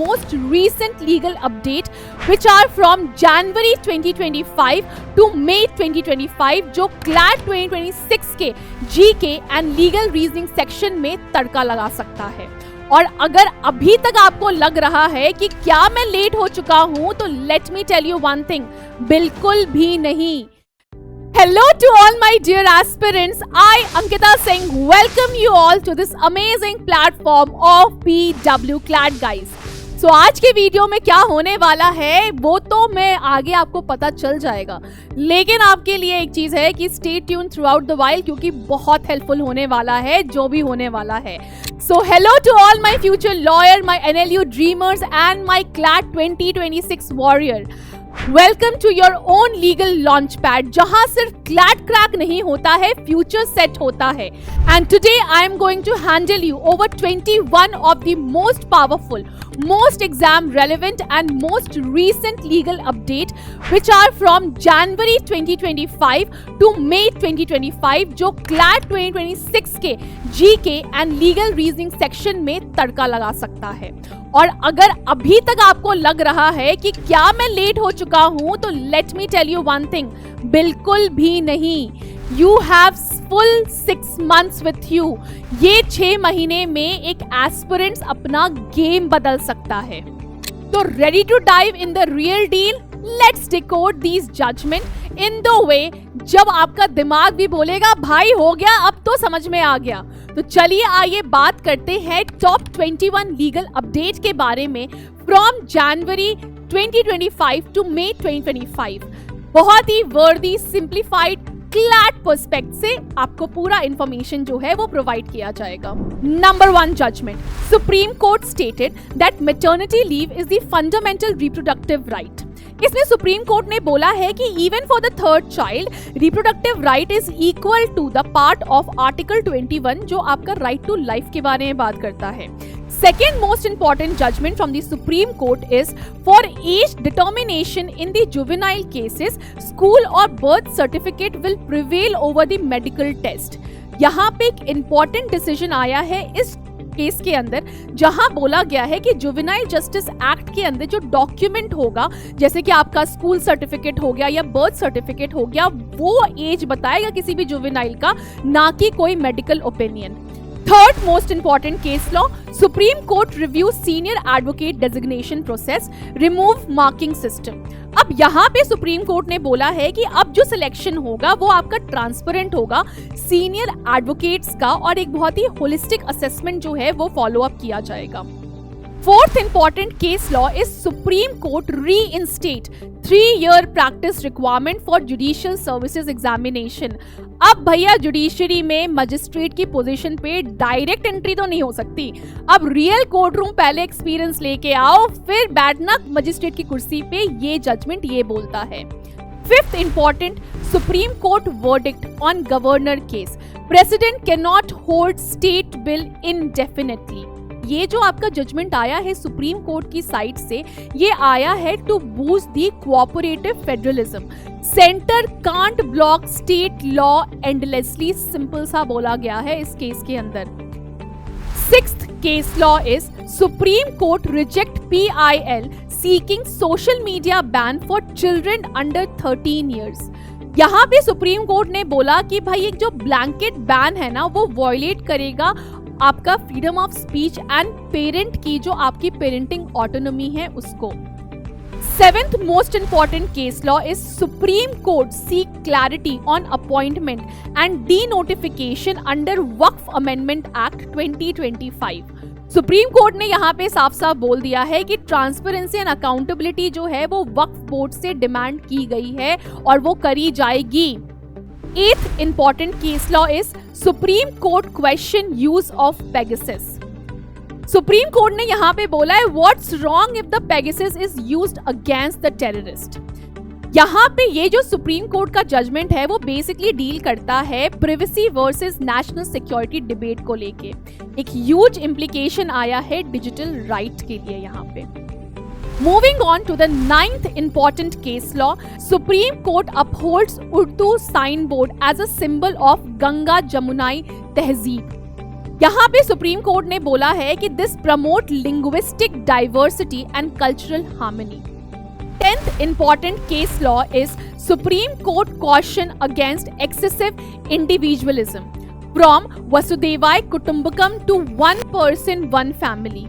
most recent legal update which are from January 2025 to May 2025 जो CLAT 2026 के GK and Legal Reasoning section में तड़का लगा सकता है। और अगर अभी तक आपको लग रहा है कि क्या मैं लेट हो चुका हूं तो let me tell you one thing, बिल्कुल भी नहीं। Hello to all my dear aspirants, I Ankita Singh welcome you all to this amazing platform of PW CLAT guys। So आज के वीडियो में क्या होने वाला है वो तो मैं आगे आपको पता चल जाएगा, लेकिन आपके लिए एक चीज है कि stay tune through out the while क्योंकि बहुत हेल्पफुल होने वाला है जो भी होने वाला है। So hello to all my future lawyer, my NLU dreamers and my CLAT 2026 warrior। Welcome to your own legal launch pad जहां सिर्फ क्लैट क्रैक नहीं होता है, फ्यूचर सेट होता है। And today I am going to handle you over 21 of the most powerful, most exam relevant and most recent legal update which are from January 2025 to May 2025 जो CLAT 2026 के GK and Legal Reasoning section में तड़का लगा सकता है। और अगर अभी तक आपको लग रहा है कि क्या मैं लेट हो चुका हूं तो let me tell you one thing, बिल्कुल भी नहीं। You have full 6 months with you। ये 6 महीने में एक एस्पिरेंट्स अपना गेम बदल सकता है। तो ready to dive in the real deal, let's decode these judgment in the way जब आपका दिमाग भी बोलेगा भाई हो गया, अब तो समझ में आ गया। तो चलिए आइए बात करते हैं टॉप 21 लीगल अपडेट के बारे में फ्रॉम जनवरी 2025 टू मई 2025। बहुत ही वर्दी सिंप्लीफाइड क्लैट पर्सपेक्ट से आपको पूरा इंफॉर्मेशन जो है वो प्रोवाइड किया जाएगा। Number 1 judgment, Supreme Court stated that maternity leave is the fundamental reproductive right. इसमें सुप्रीम कोर्ट ने बोला है कि even for the third child reproductive right is equal to the part of article 21 जो आपका राइट टू लाइफ के बारे में बात करता है। Second most important judgment from the Supreme Court is for age determination in the juvenile cases, school or birth certificate will prevail over the medical test। यहाँ पे एक important decision आया है इस केस के अंदर जहां बोला गया है कि जुवेनाइल जस्टिस एक्ट के अंदर जो डॉक्यूमेंट होगा, जैसे कि आपका स्कूल सर्टिफिकेट हो गया या बर्थ सर्टिफिकेट हो गया, वो एज बताएगा किसी भी जुवेनाइल का, ना कि कोई medical opinion. Third most important case law, Supreme Court reviews senior advocate designation process, remove marking system। अब यहाँ पे सुप्रीम कोर्ट ने बोला है कि अब जो सिलेक्शन होगा वो आपका ट्रांसपेरेंट होगा सीनियर एडवोकेट्स का और एक बहुत ही होलिस्टिक असेसमेंट जो है वो फॉलो अप किया जाएगा। Fourth important case law is Supreme Court reinstate 3-year practice requirement for judicial services examination। अब भैया जुडिशरी में मजिस्ट्रेट की पोजीशन पे डायरेक्ट एंट्री तो नहीं हो सकती, अब रियल कोर्ट रूम पहले एक्सपीरियंस लेके आओ फिर बैठना मजिस्ट्रेट की कुर्सी पे, ये जजमेंट ये बोलता है। Fifth important, Supreme Court verdict on governor case, President cannot hold state bill indefinitely। ये जो आपका जजमेंट आया है सुप्रीम कोर्ट की साइड से, ये आया है to boost the cooperative federalism. Centre can't block state law endlessly, simple सा बोला गया है इस केस के अंदर। Sixth case law is Supreme Court reject PIL seeking social media ban for children under 13 years. यहाँ पे सुप्रीम कोर्ट ने बोला कि भाई एक जो ब्लैंकेट बैन है ना वो वॉयलेट करेगा आपका freedom of speech and parent की जो आपकी पेरेंटिंग ऑटोनॉमी है उसको। Seventh most important case law is Supreme court seek clarity on appointment and D notification under Waqf amendment act 2025। Supreme Court ने यहाँ पे साफ साफ बोल दिया है कि ट्रांसपेरेंसी एंड अकाउंटेबिलिटी जो है वो वक्फ बोर्ड से डिमांड की गई है और वो करी जाएगी। Eighth important case law is Supreme Court question use of Pegasus। Supreme Court ने यहाँ पे बोला है what's wrong if the Pegasus is used against the terrorist. यहाँ पे ये जो सुप्रीम कोर्ट का जजमेंट है वो बेसिकली डील करता है privacy versus national security debate को लेके। एक ह्यूज इम्प्लीकेशन आया है डिजिटल राइट के लिए यहाँ पे। Moving on to the ninth important case law, Supreme Court upholds Urdu signboard as a symbol of Ganga Jamunai Tehzeeb। यहाँ पे सुप्रीम कोर्ट ने बोला है कि this promote linguistic diversity and cultural harmony. 10th important case law is Supreme Court caution against excessive individualism from Vasudevai Kutumbakam to one person, one family.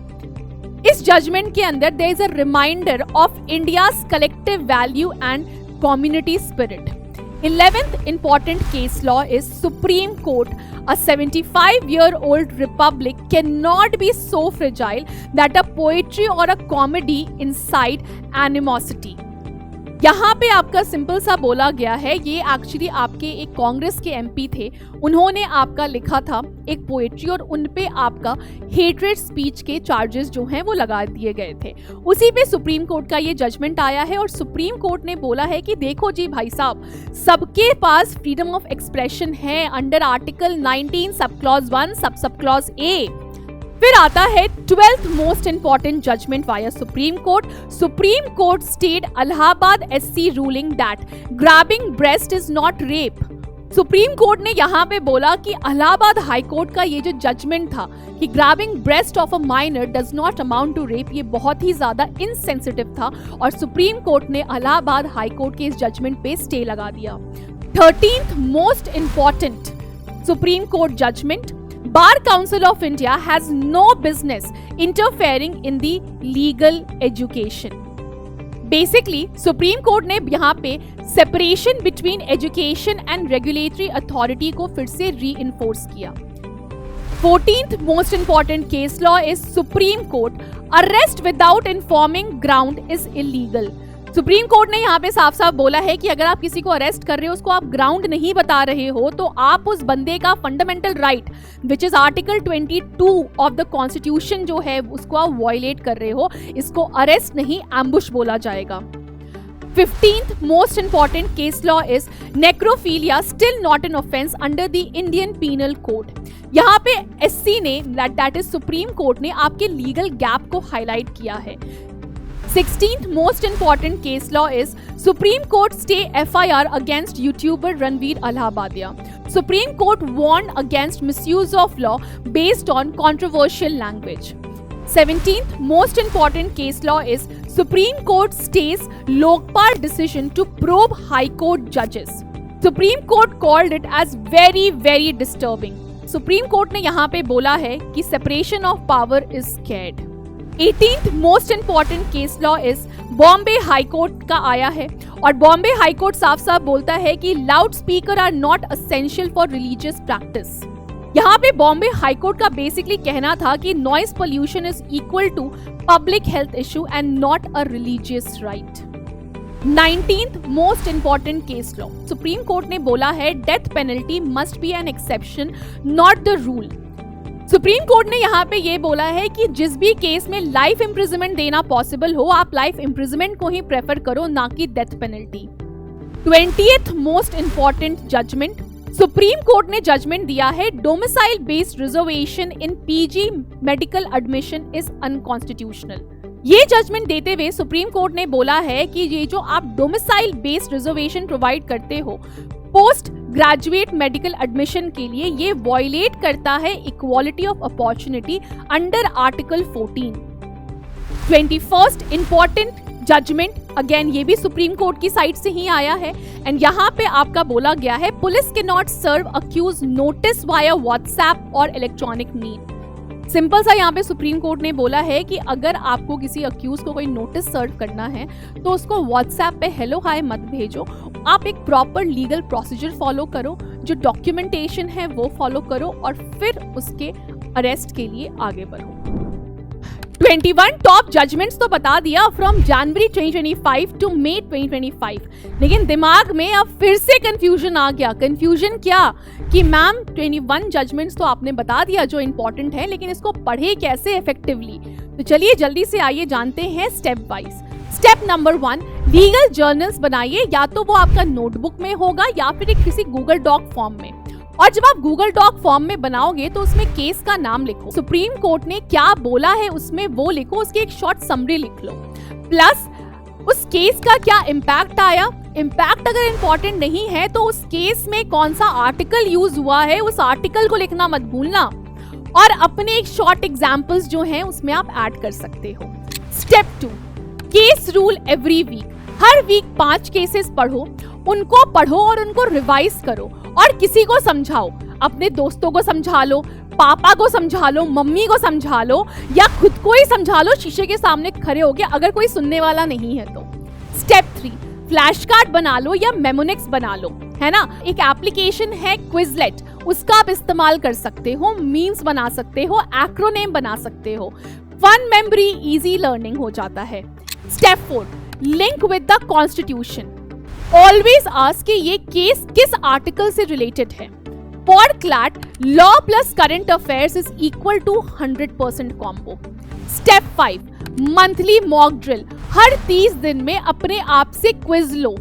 इस judgement के अंदर there is a reminder of India's collective value and community spirit. 11th important case law is Supreme Court, a 75-year-old republic cannot be so fragile that a poetry or a comedy incite animosity. यहाँ पे आपका simple सा बोला गया है, ये actually आपके एक कांग्रेस के एमपी थे, उन्होंने आपका लिखा था एक पोएट्री और उन पे आपका हेट्रेड स्पीच के चार्जेस जो हैं वो लगा दिए गए थे। उसी पे सुप्रीम कोर्ट का ये जजमेंट आया है और सुप्रीम कोर्ट ने बोला है कि देखो जी भाई साहब, सबके पास फ्रीडम ऑफ एक्सप्रेशन है under article 19 sub clause 1 sub clause A. फिर आता है 12th most important judgment via Supreme Court. Supreme Court state Allahabad SC ruling that grabbing breast is not rape. Supreme Court ने यहाँ पे बोला कि इलाहाबाद हाई कोर्ट का ये जो जजमेंट था कि grabbing breast of a minor does not amount to rape, ये बहुत ही ज्यादा इनसेंसिटिव था और सुप्रीम कोर्ट ने इलाहाबाद हाई कोर्ट के इस जजमेंट पे स्टे लगा दिया। 13th most important Supreme Court judgment, Bar Council of India has no business interfering in the legal education. Basically, Supreme Court ने यहाँ पे separation between education and regulatory authority को फिर से reinforce किया। 14th most important case law is Supreme Court, arrest without informing ground is illegal. Supreme Court ने यहाँ पे साफ साफ बोला है कि अगर आप किसी को अरेस्ट कर रहे हो, उसको आप ग्राउंड नहीं बता रहे हो, तो आप उस बंदे का fundamental right which is article 22 of the constitution जो है उसको आप वायलेट कर रहे हो, इसको अरेस्ट नहीं एम्बुश बोला जाएगा। 15th most important case law is necrophilia still not an offence under the Indian Penal Code. यहाँ पे एससी ने दैट इज सुप्रीम कोर्ट ने आपके लीगल गैप को हाईलाइट किया है। 16th most important case law is Supreme Court stay FIR against YouTuber Ranveer Allahabadia. Supreme Court warned against misuse of law based on controversial language. 17th most important case law is Supreme Court stays Lokpal decision to probe High Court judges. Supreme Court called it as very very disturbing. Supreme Court ने यहाँ पे बोला है कि separation of power is scared. 18th most important case law is Bombay High Court का आया है और बॉम्बे हाई कोर्ट साफ साफ बोलता है कि loudspeaker are not essential for religious practice. यहाँ पे बॉम्बे हाई कोर्ट का बेसिकली कहना था कि noise pollution is equal to public health issue and not a religious right. 19th most important case law, Supreme Court ने बोला है death penalty must be an exception not the rule. Supreme Court ने यहाँ पे ये बोला है कि जिस भी केस में लाइफ इम्प्रिजनमेंट देना पॉसिबल हो, आप लाइफ इम्प्रिजनमेंट को ही प्रेफर करो, ना कि death penalty. 20th most important judgment, Supreme Court ने जजमेंट दिया है domicile based reservation in PG medical admission is unconstitutional. ये जजमेंट देते हुए सुप्रीम कोर्ट ने बोला है कि ये जो आप डोमिसाइल बेस्ड रिजर्वेशन प्रोवाइड करते हो पोस्ट ग्रेजुएट मेडिकल एडमिशन के लिए, ये वॉयलेट करता है equality of opportunity under article 14। 21st important judgment, again ये भी सुप्रीम कोर्ट की साइड से ही आया है एंड यहाँ पे आपका बोला गया है police can not serve accuse notice via WhatsApp और इलेक्ट्रॉनिक मीन। सिंपल सा यहाँ पे सुप्रीम कोर्ट ने बोला है कि अगर आपको किसी अक्यूज को कोई नोटिस सर्व करना है तो उसको व्हाट्सएप पे हेलो हाय मत भेजो, आप एक प्रॉपर लीगल प्रोसीजर फॉलो करो, जो डॉक्यूमेंटेशन है वो फॉलो करो और फिर उसके अरेस्ट के लिए आगे बढ़ो। 21 टॉप जजमेंट्स तो बता दिया फ्रॉम जनवरी 2025 टू मई 2025, लेकिन दिमाग में अब फिर से कंफ्यूजन आ गया। कंफ्यूजन क्या कि मैम 21 जजमेंट्स तो आपने बता दिया जो इंपॉर्टेंट है, लेकिन इसको पढ़े कैसे इफेक्टिवली। तो चलिए जल्दी से आइए जानते हैं step wise. Step number 1, legal journals बनाइए, या तो वो आपका नोटबुक में होगा या फिर एक किसी गूगल डॉक फॉर्म में। और जब आप गूगल डॉक फॉर्म में बनाओगे तो उसमें केस का नाम लिखो, सुप्रीम कोर्ट ने क्या बोला है उसमें वो लिखो, उसकी एक शॉर्ट समरी लिख लो, प्लस उस केस का क्या इम्पैक्ट आया। इम्पैक्ट अगर इंपॉर्टेंट नहीं है तो उस केस में कौन सा आर्टिकल यूज हुआ है उस आर्टिकल को लिखना मत भूलना। और अपने एक शॉर्ट एग्जाम्पल्स जो हैं उसमें आप ऐड कर सकते हो। Step 2, case rule every week. हर वीक 5 केसेस पढ़ो, उनको पढ़ो और उनको रिवाइज करो और किसी को समझाओ। अपने दोस्तों को समझा लो, पापा को समझा लो, मम्मी को समझा लो, या खुद को ही समझा लो शीशे के सामने खड़े होके, अगर कोई सुनने वाला नहीं है तो। स्टेप 3, फ्लैश कार्ड बना लो या मेमोनिक्स बना लो, है ना। एक एप्लीकेशन है क्विजलेट, उसका आप इस्तेमाल कर सकते हो, मीम्स बना सकते हो, एक्रोनेम बना सकते हो। फन मेमोरी, इजी लर्निंग हो जाता है। Step 4, link with the constitution. Always ask कि ये केस किस आर्टिकल से रिलेटेड है। For CLAT, law plus current affairs is equal to 100% combo. Step 5, monthly mock drill. हर 30 दिन में अपने आप से क्विज लो।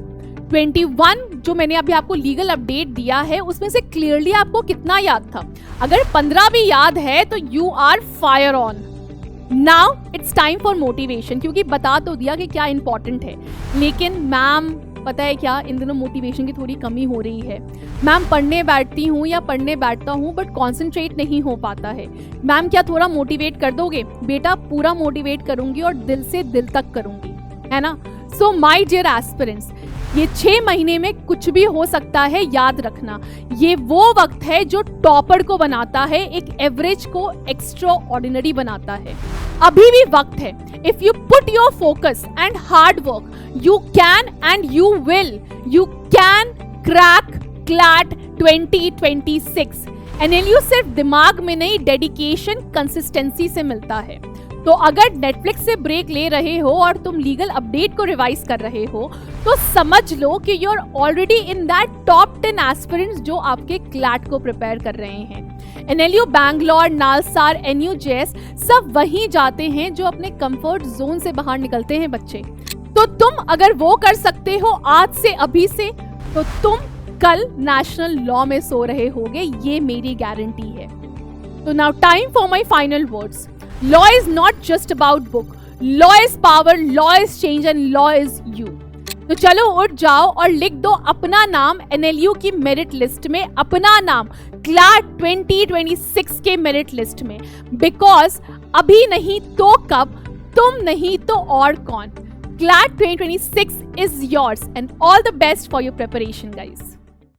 21 जो मैंने अभी आपको लीगल अपडेट दिया है उसमें से क्लियरली आपको कितना याद था? अगर 15 भी याद है तो you are fire on. Now it's time for motivation, क्योंकि बता तो दिया कि क्या इंपॉर्टेंट है, लेकिन मैम पता है क्या, इन दिनों मोटिवेशन की थोड़ी कमी हो रही है। मैम पढ़ने बैठती हूँ या पढ़ने बैठता हूँ बट कॉन्सेंट्रेट नहीं हो पाता है। मैम क्या थोड़ा मोटिवेट कर दोगे? बेटा पूरा मोटिवेट करूंगी और दिल से दिल तक करूंगी, है ना। सो माय डियर एस्पिरेंट्स, ये 6 महीने में कुछ भी हो सकता है, याद रखना। ये वो वक्त है जो टॉपर को बनाता है, एक एवरेज को एक्स्ट्रा ऑर्डिनरी बनाता है। अभी भी वक्त है। If you put your focus and hard work, you can and you will, you can crack CLAT 2026। NLU सिर्फ दिमाग में नहीं, डेडिकेशन, कंसिस्टेंसी से मिलता है। तो अगर नेटफ्लिक्स से ब्रेक ले रहे हो और तुम लीगल अपडेट को रिवाइज कर रहे हो तो समझ लो कि you are already in that top 10 aspirants जो आपके क्लैट को प्रिपेयर कर रहे हैं। NLU बैंगलोर, नालसार, NUJS सब वहीं जाते हैं जो अपने कंफर्ट जोन से बाहर निकलते हैं बच्चे। तो तुम अगर वो कर सकते हो आज से, अभी से, तो तुम कल नेशनल लॉ में सो रहे होगे, ये मेरी गारंटी है। तो now time for my final words. Law is not just about book. Law is power, law is change and law is you. तो चलो उठ जाओ और लिख दो अपना नाम NLU की मेरिट लिस्ट में, अपना नाम क्लैट 2026 के मेरिट लिस्ट में। बिकॉज अभी नहीं तो कब, तुम नहीं तो और कौन। CLAT 2026 is yours and all the best for your preparation, guys.